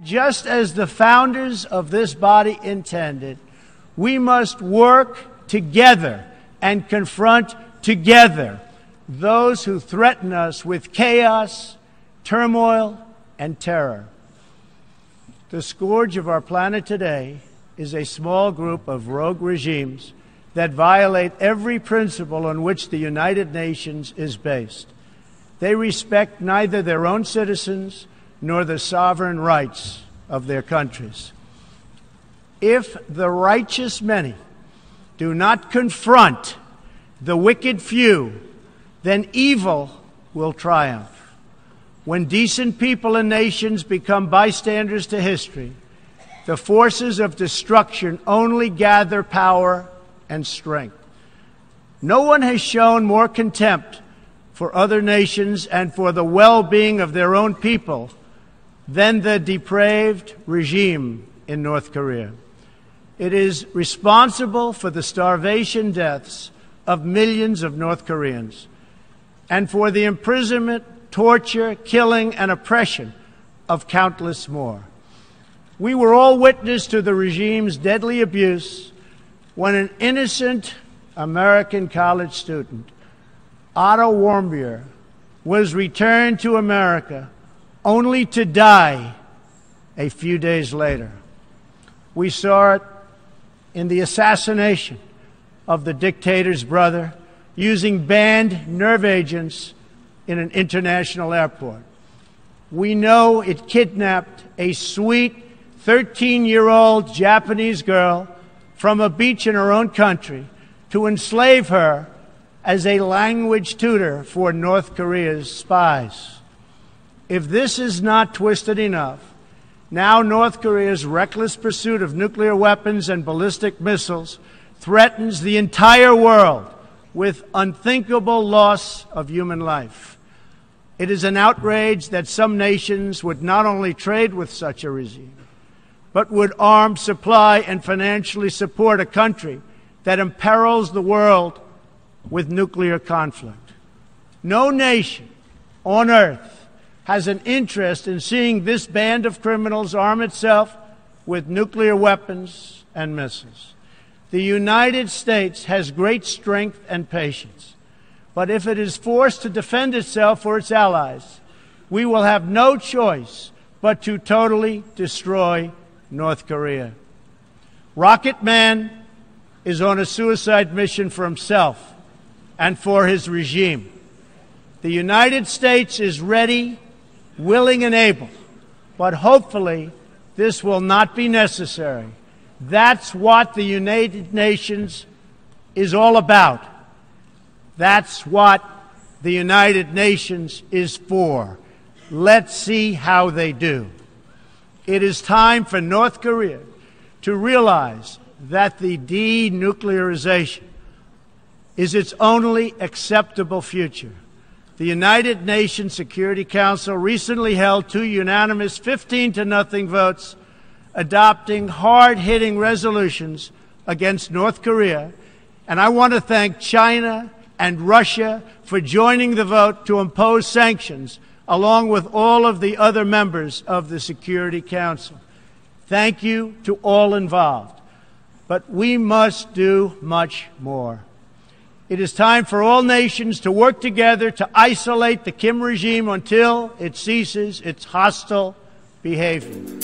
Just as the founders of this body intended, we must work together and confront together those who threaten us with chaos, turmoil, and terror. The scourge of our planet today is a small group of rogue regimes that violate every principle on which the United Nations is based. They respect neither their own citizens nor the sovereign rights of their countries. If the righteous many do not confront the wicked few, then evil will triumph. When decent people and nations become bystanders to history, the forces of destruction only gather power and strength. No one has shown more contempt for other nations and for the well-being of their own people than the depraved regime in North Korea. It is responsible for the starvation deaths of millions of North Koreans and for the imprisonment, torture, killing, and oppression of countless more. We were all witness to the regime's deadly abuse when an innocent American college student, Otto Warmbier, was returned to America only to die a few days later. We saw it in the assassination of the dictator's brother using banned nerve agents in an international airport. We know it kidnapped a sweet 13-year-old Japanese girl from a beach in her own country to enslave her as a language tutor for North Korea's spies. If this is not twisted enough, now North Korea's reckless pursuit of nuclear weapons and ballistic missiles threatens the entire world with unthinkable loss of human life. It is an outrage that some nations would not only trade with such a regime, but would arm, supply, and financially support a country that imperils the world with nuclear conflict. No nation on earth has an interest in seeing this band of criminals arm itself with nuclear weapons and missiles. The United States has great strength and patience, but if it is forced to defend itself or its allies, we will have no choice but to totally destroy North Korea. Rocket Man is on a suicide mission for himself and for his regime. The United States is ready, willing, and able, but hopefully this will not be necessary. That's what the United Nations is all about. That's what the United Nations is for. Let's see how they do. It is time for North Korea to realize that the denuclearization is its only acceptable future. The United Nations Security Council recently held 2 unanimous 15-0 votes adopting hard-hitting resolutions against North Korea, and I want to thank China and Russia for joining the vote to impose sanctions along with all of the other members of the Security Council. Thank you to all involved. But we must do much more. It is time for all nations to work together to isolate the Kim regime until it ceases its hostile behavior.